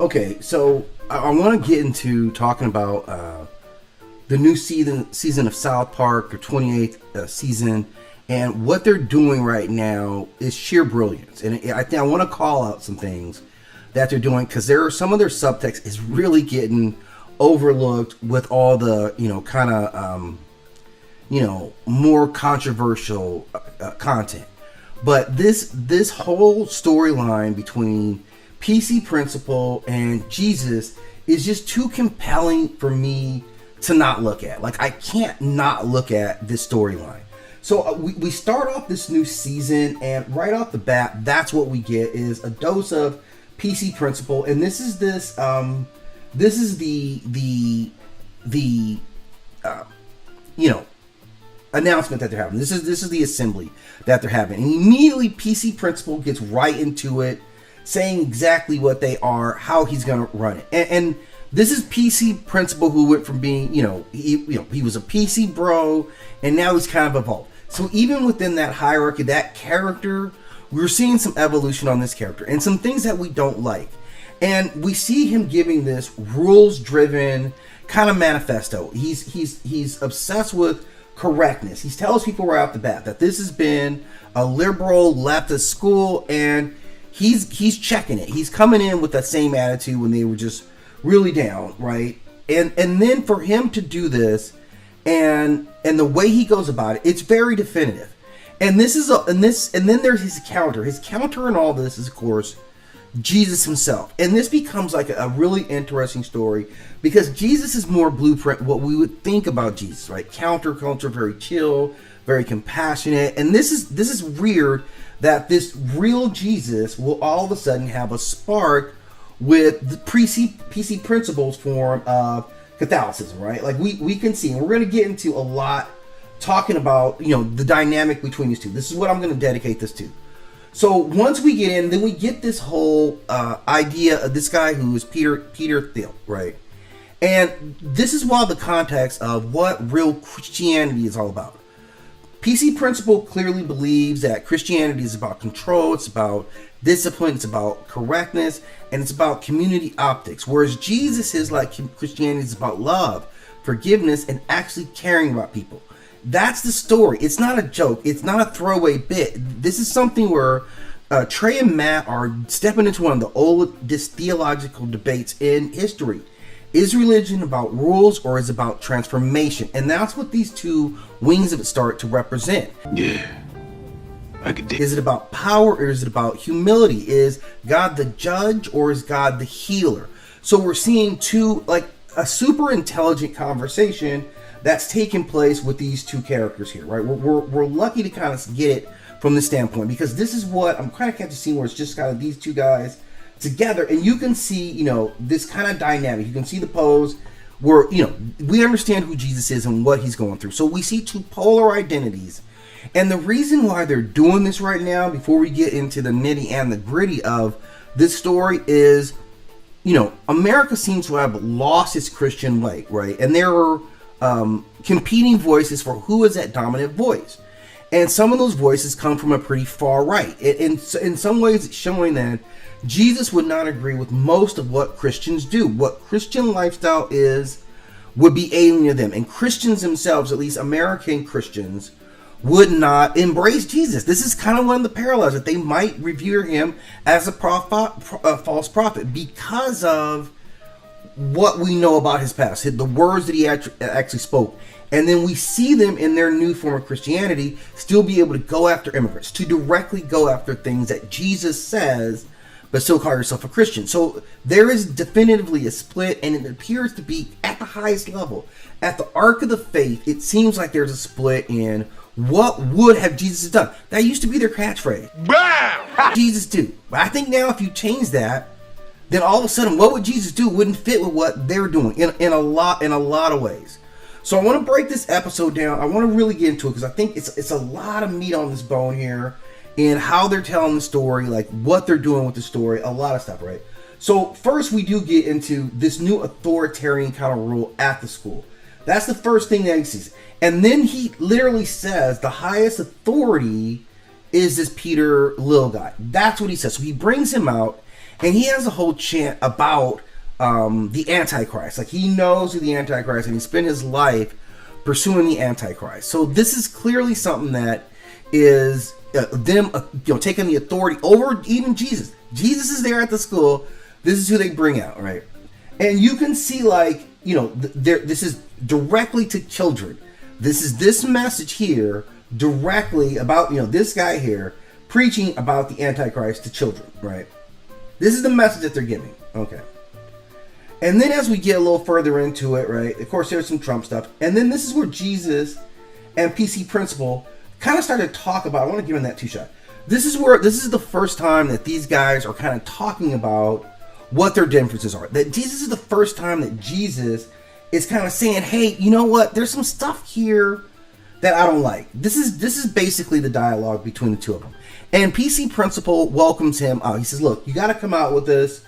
Okay, so I want to get into talking about the new season of South Park, the 28th season, and what they're doing right now is sheer brilliance. And I think I want to call out some things that they're doing because there are some of their subtext is really getting overlooked with all the kind of more controversial content. But this whole storyline between PC Principle and Jesus is just too compelling for me to not look at. Like, I can't not look at this storyline. So we start off this new season, and right off the bat, that's what we get is a dose of PC Principle, and this is the announcement that they're having. This is the assembly that they're having, and immediately PC Principle gets right into it, saying exactly what they are, how he's going to run it, and this is PC Principle who went from being he was a PC bro, and now he's kind of evolved. So even within that hierarchy, that character, we're seeing some evolution on this character and some things that we don't like, and we see him giving this rules-driven kind of manifesto. He's obsessed with correctness. He tells people right off the bat that this has been a liberal leftist school, and he's checking it. He's coming in with that same attitude when they were just really down, right? And then for him to do this, and the way he goes about it, it's very definitive. And then there's his counter. His counter in all this is, of course, Jesus himself. And this becomes like a really interesting story because Jesus is more blueprint what we would think about Jesus, right? Counterculture, very chill, very compassionate. And this is weird that this real Jesus will all of a sudden have a spark with the PC Principles form of Catholicism, right? Like we can see, and we're going to get into a lot talking about the dynamic between these two. This is what I'm going to dedicate this to. So once we get in, then we get this whole idea of this guy who is Peter Thiel, right? And this is while the context of what real Christianity is all about. PC Principle clearly believes that Christianity is about control, it's about discipline, it's about correctness, and it's about community optics. Whereas Jesus is like Christianity is about love, forgiveness, and actually caring about people. That's the story. It's not a joke. It's not a throwaway bit. This is something where Trey and Matt are stepping into one of the oldest theological debates in history. Is religion about rules or is it about transformation? And that's what these two wings of it start to represent. Yeah. Is it about power or is it about humility? Is God the judge or is God the healer? So we're seeing a super intelligent conversation that's taking place with these two characters here, right? We're lucky to kind of get it from this standpoint because this is what I'm kind of catching scene where it's just kind of these two guys together, and you can see, this kind of dynamic. You can see the pose where, we understand who Jesus is and what he's going through. So we see two polar identities, and the reason why they're doing this right now, before we get into the nitty and the gritty of this story, is, America seems to have lost its Christian way, right? And there are competing voices for who is that dominant voice. And some of those voices come from a pretty far right. In some ways, it's showing that Jesus would not agree with most of what Christians do. What Christian lifestyle would be alien to them. And Christians themselves, at least American Christians, would not embrace Jesus. This is kind of one of the parallels, that they might revere him as a false prophet because of what we know about his past, the words that he actually spoke. And then we see them in their new form of Christianity still be able to go after immigrants, to directly go after things that Jesus says, but still call yourself a Christian. So there is definitively a split, and it appears to be at the highest level. At the arc of the faith, it seems like there's a split in what would have Jesus done. That used to be their catchphrase. Bam! Jesus do. But I think now if you change that, then all of a sudden what would Jesus do wouldn't fit with what they're doing in a lot of ways. So I want to break this episode down. I want to really get into it because I think it's a lot of meat on this bone here in how they're telling the story, like what they're doing with the story, a lot of stuff, right? So first we do get into this new authoritarian kind of rule at the school. That's the first thing that he sees. And then he literally says the highest authority is this Peter Lil guy. That's what he says. So he brings him out And he has a whole chant about the Antichrist. Like, he knows who the Antichrist is, and he spent his life pursuing the Antichrist. So this is clearly something that is them taking the authority over even Jesus. Jesus is there at the school. This is who they bring out, right? And you can see, like, this is directly to children. This is this message here directly about, this guy here preaching about the Antichrist to children, right? This is the message that they're giving. Okay. And then as we get a little further into it, right, of course, there's some Trump stuff. And then this is where Jesus and PC Principal kind of started to talk about, I want to give him that two-shot. This is the first time that these guys are kind of talking about what their differences are. That Jesus is the first time that Jesus is kind of saying, hey, you know what? There's some stuff here that I don't like. This is basically the dialogue between the two of them. And PC Principal welcomes him out. He says, look, you got to come out with this.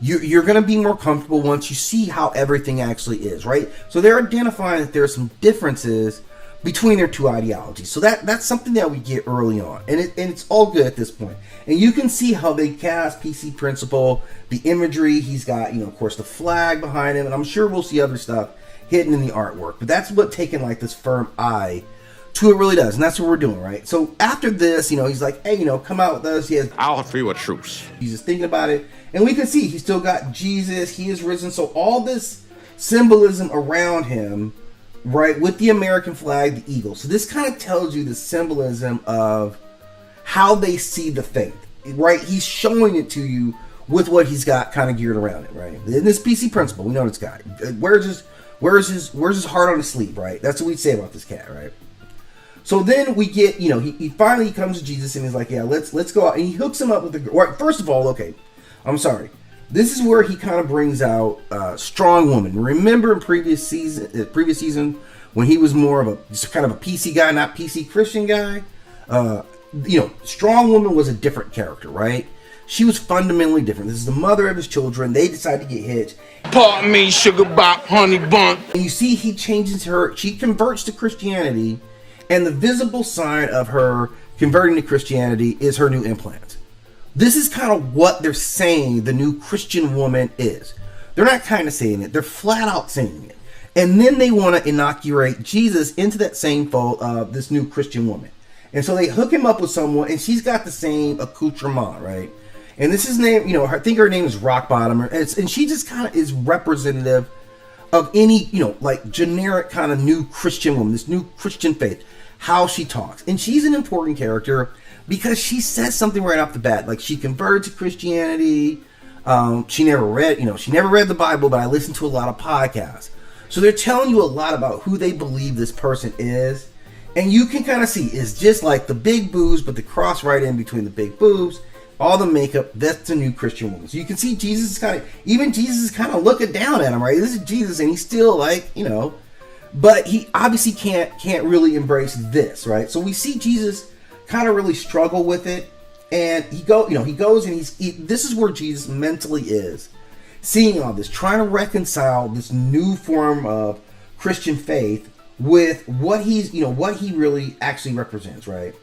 You're going to be more comfortable once you see how everything actually is, right? So they're identifying that there are some differences between their two ideologies. So that's something that we get early on. And it's all good at this point. And you can see how they cast PC Principal, the imagery. He's got, of course, the flag behind him. And I'm sure we'll see other stuff hidden in the artwork. But that's what taking, like, this firm eye to it really does. And that's what we're doing, right? So after this, he's like, hey, come out with us. He has I'll free with truce. He's just thinking about it. And we can see he's still got Jesus. He is risen. So all this symbolism around him, right, with the American flag, the eagle. So this kind of tells you the symbolism of how they see the faith, right? He's showing it to you with what he's got kind of geared around it, right? In this PC Principal, we know this guy. Where's his heart on his sleeve, right? That's what we say about this cat, right? So then we get, he finally comes to Jesus and he's like, yeah, let's go out. And he hooks him up with the, right, first of all, okay, I'm sorry. This is where he kind of brings out strong woman. Remember in previous season when he was more of a just kind of a PC guy, not PC Christian guy. Strong woman was a different character, right? She was fundamentally different. This is the mother of his children. They decide to get hitched. Pardon me, sugar bop, honey bun. And you see, he changes her. She converts to Christianity, and the visible sign of her converting to Christianity is her new implant. This is kind of what they're saying the new Christian woman is. They're not kind of saying it. They're flat out saying it. And then they want to inaugurate Jesus into that same fold of this new Christian woman. And so they hook him up with someone, and she's got the same accoutrement, right? And this is name, I think her name is Rock Bottom. And she just kind of is representative of any, like generic kind of new Christian woman, this new Christian faith, how she talks. And she's an important character because she says something right off the bat. Like, she converted to Christianity. She never read the Bible, but I listened to a lot of podcasts. So they're telling you a lot about who they believe this person is. And you can kind of see, it's just like the big boobs, but the cross right in between the big boobs, all the makeup, that's the new Christian woman. So you can see Jesus is kind of looking down at him, right? This is Jesus, and he's still like, but he obviously can't really embrace this, right? So we see Jesus kind of really struggle with it, and he goes and this is where Jesus mentally is, seeing all this, trying to reconcile this new form of Christian faith with what what he really actually represents, right?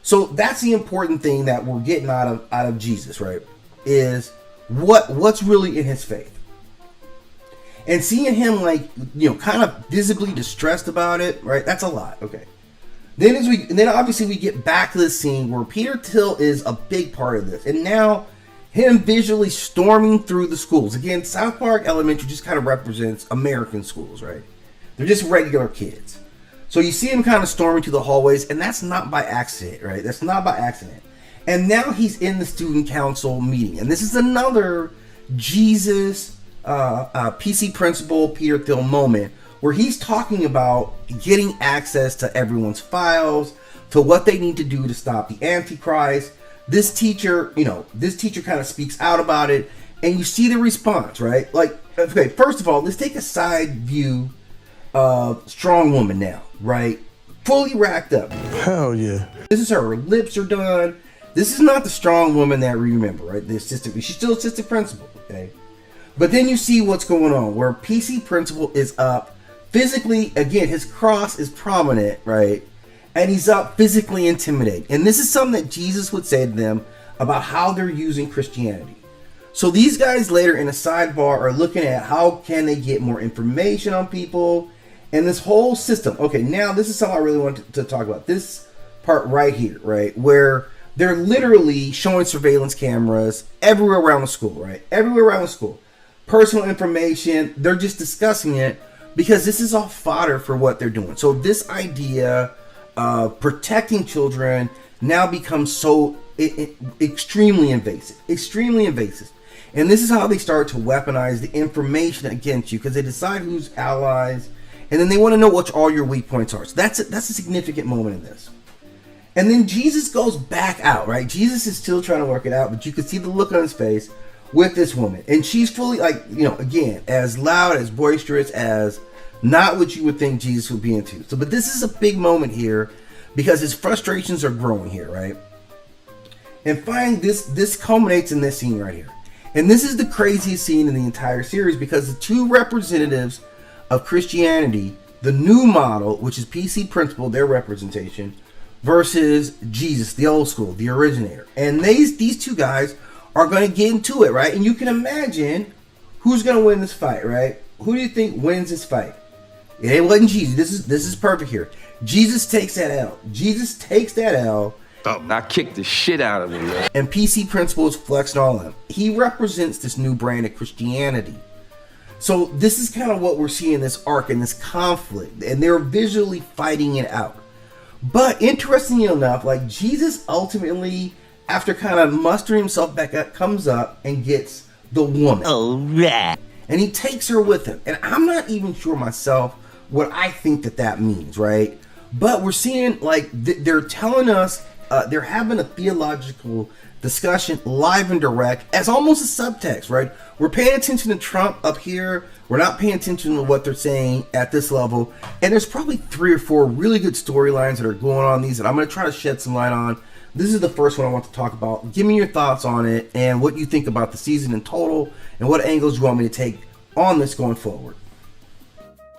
So that's the important thing that we're getting out of Jesus, right? Is what's really in his faith. And seeing him kind of visibly distressed about it, right? That's a lot. Okay. Then obviously we get back to this scene where Peter Thiel is a big part of this. And now him visually storming through the schools. Again, South Park Elementary just kind of represents American schools, right? They're just regular kids. So you see him kind of storming through the hallways, and that's not by accident, right? That's not by accident. And now he's in the student council meeting. And this is another Jesus PC Principal Peter Thiel moment where he's talking about getting access to everyone's files, to what they need to do to stop the Antichrist. This teacher kind of speaks out about it, and you see the response, right? Like, okay, first of all, let's take a side view of strong woman now, right? Fully racked up. Hell yeah. This is her lips are done. This is not the strong woman that we remember, right? She's still assistant principal, okay? But then you see what's going on, where PC Principal is up physically, again, his cross is prominent, right? And he's up physically intimidating. And this is something that Jesus would say to them about how they're using Christianity. So these guys later in a sidebar are looking at how can they get more information on people and this whole system. Okay, now this is something I really want to talk about. This part right here, right, where they're literally showing surveillance cameras everywhere around the school, right? Everywhere around the school. Personal information, they're just discussing it because this is all fodder for what they're doing. So this idea of protecting children now becomes so extremely invasive. And this is how they start to weaponize the information against you because they decide who's allies and then they want to know what all your weak points are. So that's a significant moment in this. And then Jesus goes back out, right? Jesus is still trying to work it out, but you can see the look on his face with this woman. And she's fully, like, you know, again, as loud, as boisterous, as not what you would think Jesus would be into. So, but this is a big moment here because his frustrations are growing here, right? And finally, this culminates in this scene right here. And this is the craziest scene in the entire series because the two representatives of Christianity, the new model, which is PC principle, their representation, versus Jesus, the old school, the originator. And these two guys are going to get into it, right? And you can imagine who's going to win this fight, right? Who do you think wins this fight? It wasn't Jesus. This is perfect here. Jesus takes that L. Oh, I kicked the shit out of him, man. And PC principle is flexed all in. He represents this new brand of Christianity. So this is kind of what we're seeing, this arc and this conflict. And they're visually fighting it out. But interestingly enough, like Jesus ultimately, after kind of mustering himself back up, comes up and gets the woman. Oh, yeah. And he takes her with him. And I'm not even sure myself what I think that means, right? But we're seeing, like, they're telling us, they're having a theological discussion live and direct as almost a subtext, right? We're paying attention to Trump up here. We're not paying attention to what they're saying at this level. And there's probably 3 or 4 really good storylines that are going on these that I'm going to try to shed some light on. This is the first one I want to talk about. Give me your thoughts on it and what you think about the season in total and what angles you want me to take on this going forward.